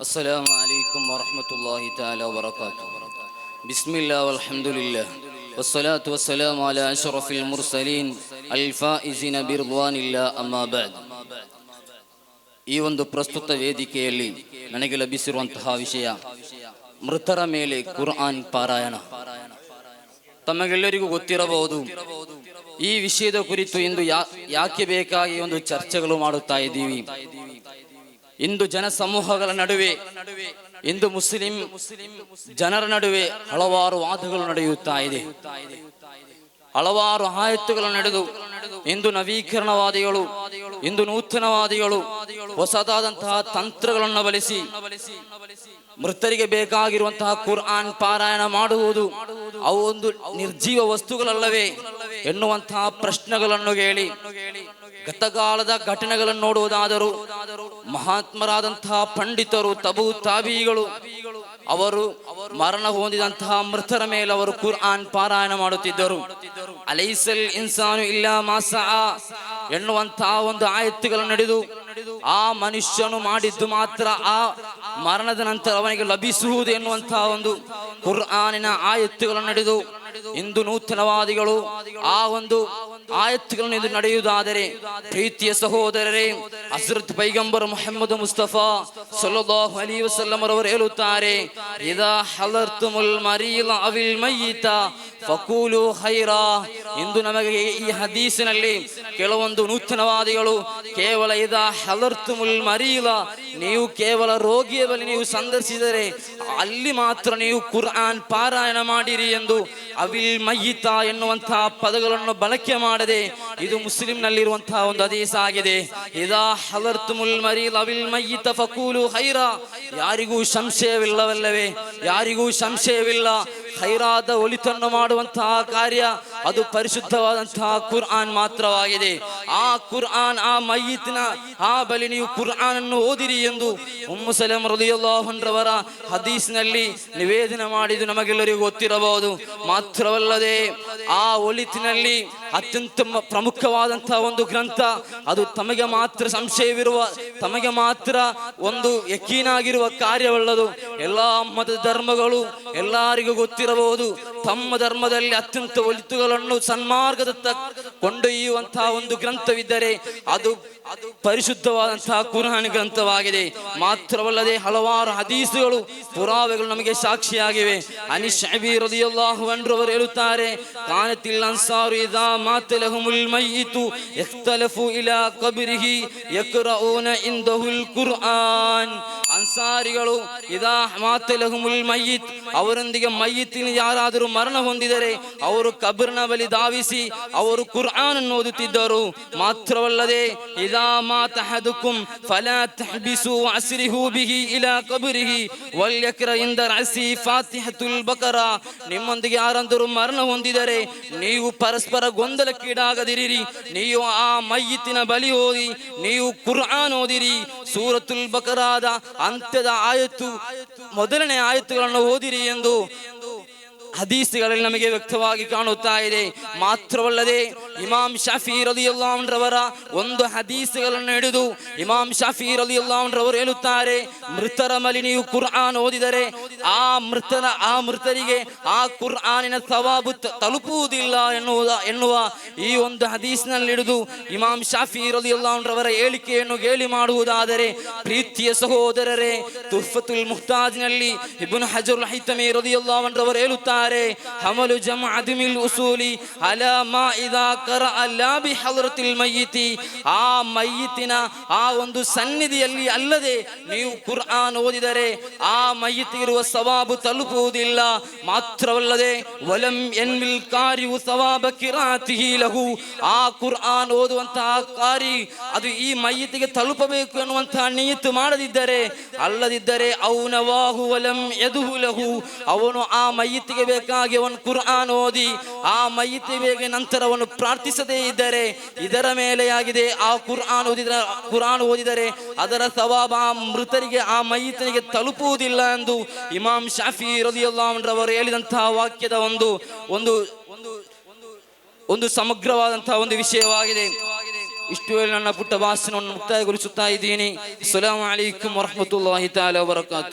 السلام عليكم ورحمة الله تعالى وبركاته. بسم الله والحمد لله والصلاة والسلام على أشرف المرسلين الفائزين برضوان الله أما بعد. ಈ ಒಂದು ಪ್ರಸ್ತುತ ವೇದಿಕೆಯಲ್ಲಿ ನನಗೆ ಲಭಿಸಿರುವಂತಹ ವಿಷಯ ಮೃತರ ಮೇಲೆ ಕುರ್ಆನ್ ಪಾರಾಯಣ. ತಮಗೆಲ್ಲರಿಗೂ ಗೊತ್ತಿರಬಹುದು, ಈ ವಿಷಯದ ಕುರಿತು ಇಂದು ಯಾಕೆ ಬೇಕಾಗಿ ಒಂದು ಚರ್ಚೆಗಳು ಮಾಡುತ್ತಾ ಇದ್ದೀವಿ. ಇಂದು ಜನಸಮೂಹಗಳ ನಡುವೆ, ಇಂದು ಮುಸ್ಲಿಂ ಜನರ ನಡುವೆ ಹಲವಾರು ವಾದಗಳು ನಡೆಯುತ್ತಾ ಇದೆ. ಹಲವಾರು ಆಯತ್ತುಗಳು ನಡೆದು ಇಂದು ನವೀಕರಣವಾದಿಗಳು, ಇಂದು ನೂತನವಾದಿಗಳು ಹೊಸದಾದಂತಹ ತಂತ್ರಗಳನ್ನು ಬಳಸಿ ಮೃತರಿಗೆ ಬೇಕಾಗಿರುವಂತಹ ಕುರ್ಆನ್ ಪಾರಾಯಣ ಮಾಡುವುದು ಅವು ಒಂದು ನಿರ್ಜೀವ ವಸ್ತುಗಳಲ್ಲವೇ ಎನ್ನುವಂತಹ ಪ್ರಶ್ನೆಗಳನ್ನು ಕೇಳಿ ಗತಕಾಲದ ಘಟನೆಗಳನ್ನು ನೋಡುವುದಾದರೂ ಮಹಾತ್ಮರಾದಂತಹ ಪಂಡಿತರು ತಬು ತಾಬೀಗಳು ಅವರು ಮರಣ ಹೊಂದಿದಂತಹ ಮೃತರ ಮೇಲೆ ಅವರು ಕುರ್ಆನ್ ಪಾರಾಯಣ ಮಾಡುತ್ತಿದ್ದರು. ಅಲೈಸಲ್ ಇನ್ಸಾನು ಇಲ್ಲಾ ಮಾ ಸಅ ಎನ್ನುವಂತಹ ಒಂದು ಆಯತ್ತುಗಳು ನಡೆದು ಆ ಮನುಷ್ಯನು ಮಾಡಿದ್ದು ಮಾತ್ರ ಆ ಮರಣದ ನಂತರ ಅವನಿಗೆ ಲಭಿಸುವುದು ಎನ್ನುವಂತಹ ಒಂದು ಕುರ್ಆನಿನ ಆಯತ್ತುಗಳು ನಡೆದು ಇಂದು ನೂತನವಾದಿಗಳು ಆ ಒಂದು ಆಯತ್ತುಗಳನ್ನು ಇದು ನಡೆಯುವುದಾದರೆ, ಪ್ರೀತಿಯ ಸಹೋದರರೇ, ಹಜರತ್ ಪೈಗಂಬರ್ ಮುಹಮ್ಮದ್ ಮುಸ್ತಫಾ ಸಲ್ಲಲ್ಲಾಹು ಅಲೈಹಿ ವಸಲ್ಲಂ ಅವರು ಹೇಳುತ್ತಾರೆ, ಇದಾ ಹಲರ್ತುಮುಲ್ ಮರೀಲ ಅವಿಲ್ ಮಯ್ಯಿತ ಫಕೂಲು ಖೈರಾ. ಇಂದು ನಮಗೆ ಈ ಹದೀಸಿನಲ್ಲಿ ಕೆಲವೊಂದು ನೂತನವಾದಿಗಳು ಕೇವಲ ಇದಾ ಹಲರ್ತುಮುಲ್ ಮರೀಲ, ನೀವು ಕೇವಲ ರೋಗಿಯ ಬಳಿ ನೀವು ಸಂದರ್ಶಿಸಿದರೆ ಅಲ್ಲಿ ಮಾತ್ರ ನೀವು ಕುರ್ಆನ್ ಪಾರಾಯಣ ಮಾಡಿರಿ ಎಂದು ಅವಿಲ್ ಮಯ್ಯಿತ ಎನ್ನುವಂತಹ ಪದಗಳನ್ನು ಬಳಕೆ ಮಾಡದೆ ಇದು ಮುಸ್ಲಿಂನಲ್ಲಿರುವಂತಹ ಒಂದು ಹದೀಸ್ ಆಗಿದೆ. ಇದಾ ಹಲರ್ತುಮುಲ್ ಮರೀಲ ಅವಿಲ್ ಮಯ್ಯಿತ ಫಕೂಲು ಖೈರಾ. ಯಾರಿಗೂ ಸಂಶಯವಿಲ್ಲವಲ್ಲವೇ? ಯಾರಿಗೂ ಸಂಶಯವಿಲ್ಲ, ಖೈರಾದ ಒಳಿತನ್ನು ಮಾಡುವಂತಹ ಕಾರ್ಯ ಅದು ಪರಿಶುದ್ಧವಾದಂತಹ ಕುರ್ಆನ್ ಮಾತ್ರವಾಗಿದೆ. ಆ ಕುರ್ಆನ್, ಆ ಮಯ್ಯಿತಿನ ಆ ಬಳಿ ನೀವು ಕುರ್ಆನ್ ಅನ್ನು ಓದಿರಿ ಎಂದು ಉಮ್ಮು ಸಲಮ ರಲಿಯಲ್ಲಾಹು ಅನ್ಹರವರ ಹದೀಸ್ನಲ್ಲಿ ನಿವೇದನೆ ಮಾಡಿದ್ದು ನಮಗೆಲ್ಲರಿಗೂ ಗೊತ್ತಿರಬಹುದು. ಮಾತ್ರವಲ್ಲದೆ ಆ ಒಳಿತಿನಲ್ಲಿ ಅತ್ಯಂತ ಪ್ರಮುಖವಾದಂತಹ ಒಂದು ಗ್ರಂಥ, ಅದು ತಮಗೆ ಮಾತ್ರ ಸಂಶಯವಿರುವ, ತಮಗೆ ಮಾತ್ರ ಒಂದು ಯಕೀನಾಗಿರುವ ಕಾರ್ಯವಲ್ಲದು. ಎಲ್ಲ ಮತ ಧರ್ಮಗಳು ಎಲ್ಲರಿಗೂ ಗೊತ್ತಿರಬಹುದು, ತಮ್ಮ ಧರ್ಮದಲ್ಲಿ ಅತ್ಯಂತ ಒಳಿತುಗಳನ್ನು ಸನ್ಮಾರ್ಗದತ್ತ ಕೊಂಡೊಯ್ಯುವಂತಹ ಒಂದು ಗ್ರಂಥವಿದ್ದರೆ ಅದು ಪರಿಶುದ್ಧವಾದಂತಹ ಕುರ್ಆನ್ ಗ್ರಂಥವಾಗಿದೆ. ಮಾತ್ರವಲ್ಲದೆ ಹಲವಾರು ಹದೀಸುಗಳು, ಪುರಾವೆಗಳು ನಮಗೆ ಸಾಕ್ಷಿಯಾಗಿವೆ. ಅನೀಸ್ ಅಬಿ ರಲಿಯಲ್ಲಾಹು ಅನ್ಹು ಅವರು ಹೇಳುತ್ತಾರೆ, ಕಾನತಿಲ್ ಅನ್ಸಾರು ಇದಾ ಮಾತ ಲಹುಮುಲ್ ಮಯ್ಯಿತು ಇಖ್ತಲಫು ಇಲಾ ಕಬ್ರಿಹಿ ಯಕ್ರಊನ ಇಂದಹುಲ್ ಕುರ್ಆನ್. ಅನ್ಸಾರಿಗಳು ಇದಾ ಮಾತ ಲಹುಮುಲ್ ಮಯ್ಯಿತ್, ಅವರೊಂದಿಗೆ ಮಯ್ಯಿತಿನ ಯಾರಾದರೂ ಮರಣ ಹೊಂದಿದರೆ ಅವರು ಕಬ್ರಿನ ಬಳಿ ಧಾವಿಸಿ ಅವರು ಕುರ್ಆನ್ ಅನ್ನು ಓದುತ್ತಿದ್ದರು. ಮಾತ್ರವಲ್ಲದೆ ಇದಾ ಮಾತ ಅಹದುಕುಂ ಫಲಾ ತಹಬಿಸು ಅಸ್ರಿಹು ಬಿಹಿ ಇಲಾ ಕಬ್ರಿಹಿ ವಲ್ಯಕ್ರ ಇಂದ ರಸಿ ಫಾತಿಹತುಲ್ ಬಕರಾ. ನಿಮ್ಮೊಂದಿಗೆ ಯಾರಾದರೂ ಮರಣ ಹೊಂದಿದರೆ ನೀವು ಪರಸ್ಪರ ಗೊಂದಲಕ್ಕೀಡಾಗದಿರಿ, ನೀವು ಆ ಮಯ್ಯಿತಿನ ಬಳಿ ಓದಿ ನೀವು ಕುರ್ಆನ್ ಓದಿರಿ. ಸೂರತುಲ್ ಬಕರಾದ ಅಂತ್ಯದ ಆಯತ್ತು, ಮೊದಲನೇ ಆಯತ್ತುಗಳನ್ನು ಓದಿರಿ ಎಂದು ಹದೀಸ್ಗಳಲ್ಲಿ ನಮಗೆ ವ್ಯಕ್ತವಾಗಿ ಕಾಣುತ್ತಾ ಇದೆ. ಮಾತ್ರವಲ್ಲದೆ ಇಮಾಮ್ ಶಾಫಿ ರಲಿಯಲ್ಲಾಹು ಅನ್ಹರವರ ಒಂದು ಹದೀಸ್ಗಳನ್ನು ಹಿಡಿದು ಇಮಾಮ್ ಶಾಫಿ ರಲಿಯಲ್ಲಾಹು ಅನ್ಹರವರು ಹೇಳುತ್ತಾರೆ, ಮೃತರ ಮೇಲೆ ನೀವು ಕುರ್ಆನ್ ಓದಿದರೆ ಆ ಮೃತರಿಗೆ ಆ ಕುರ್ಆನಿನ ಸವಾಬು ತಲುಪುವುದಿಲ್ಲ ಎನ್ನುವ ಈ ಒಂದು ಹದೀಸ್ನಲ್ಲಿ ಹಿಡಿದು ಇಮಾಮ್ ಶಾಫಿ ರಲಿಯಲ್ಲಾಹು ಅನ್ಹರವರ ಹೇಳಿಕೆಯನ್ನು ಗೇಲಿ ಮಾಡುವುದಾದರೆ, ಪ್ರೀತಿಯ ಸಹೋದರರೇ, ತುಹ್ಫತುಲ್ ಮುಹ್ತಾಜ್ನಲ್ಲಿ ಇಬ್ನ್ ಹಜರುಲ್ ಹೈತಮಿ ರಲಿಯಲ್ಲಾಹು ಅನ್ಹರವರು ಹೇಳುತ್ತಾರೆ, ಹಮಲು ಜಮ್ಅ ಮಿಲ್ ಉಸೂಲಿ ಅಲಾ ಮಾ ಇದಾ ಕರಅ ಲಾ ಬಿ ಹದ್ರತಿಲ್ ಮಯ್ಯಿತಿ. ಆ ಮಯ್ಯಿತಿನ ಆ ಒಂದು ಸನ್ನಿಧಿಯಲ್ಲಿ ಅಲ್ಲದೆ ನೀವು ಕುರ್ಆನ್ ಓದಿದರೆ ಆ ಮಯ್ಯಿತಿಗಿರುವ ಸವಾಬು ತಲುಪುವುದಿಲ್ಲ. ಮಾತ್ರವಲ್ಲದೆ ವಲಂ ಯನ್ಮಿಲ್ ಕಾರಿಯು ಸವಾಬ ಕಿರಾತಿಹಿ ಲಹು, ಆ ಕುರ್ಆನ್ ಓದುವಂತಹ ಕಾರಿ ಅದು ಈ ಮಯ್ಯಿತಿಗೆ ತಲುಪಬೇಕು ಎನ್ನುವಂತಹ ನಿಯತ್ತು ಅಲ್ಲದಿದ್ದರೆ ಔನವಾಹು ವಲಂ ಯದುಹು ಲಹು, ಅವನು ಆ ಮಯ್ಯಿತಿಗೆ ಬೇಕಾಗಿ ಅವನು ಕುರ್ಆನ್ ಓದಿ ಆ ಮಯ್ಯಿತಿಗೆ ನಂತರ ಅವನು ಪ್ರಾರ್ಥಿಸದೇ ಇದ್ದರೆ ಇದರ ಮೇಲೆ ಆಗಿದೆ. ಆ ಕುರ್ಆನ್ ಓದಿದರೆ ಅದರ ಸವಾಬ ಆ ಮೃತರಿಗೆ ಆ ಮಯ್ಯಿತನಿಗೆ ತಲುಪುವುದಿಲ್ಲ ಎಂದು ಇಮಾಮ್ ಶಾಫಿ ರಲಿಯಲ್ಲಾಹು ಅನ್ಹು ಅವರು ಹೇಳಿದಂತಹ ವಾಕ್ಯದ ಒಂದು ಸಮಗ್ರವಾದಂತಹ ಒಂದು ವಿಷಯವಾಗಿದೆ. ಇಷ್ಟು ವೇಳೆ ನನ್ನ ಪುಟ್ಟ ಭಾಷಣವನ್ನು ಮುಕ್ತಾಯಗೊಳಿಸುತ್ತಾ ಇದ್ದೀನಿ. ಅಸ್ಸಲಾಮು ಅಲೈಕುಂ ವರಹ್ಮತುಲ್ಲಾಹಿ ತಆಲಾ ವಬರಕಾತುಹು.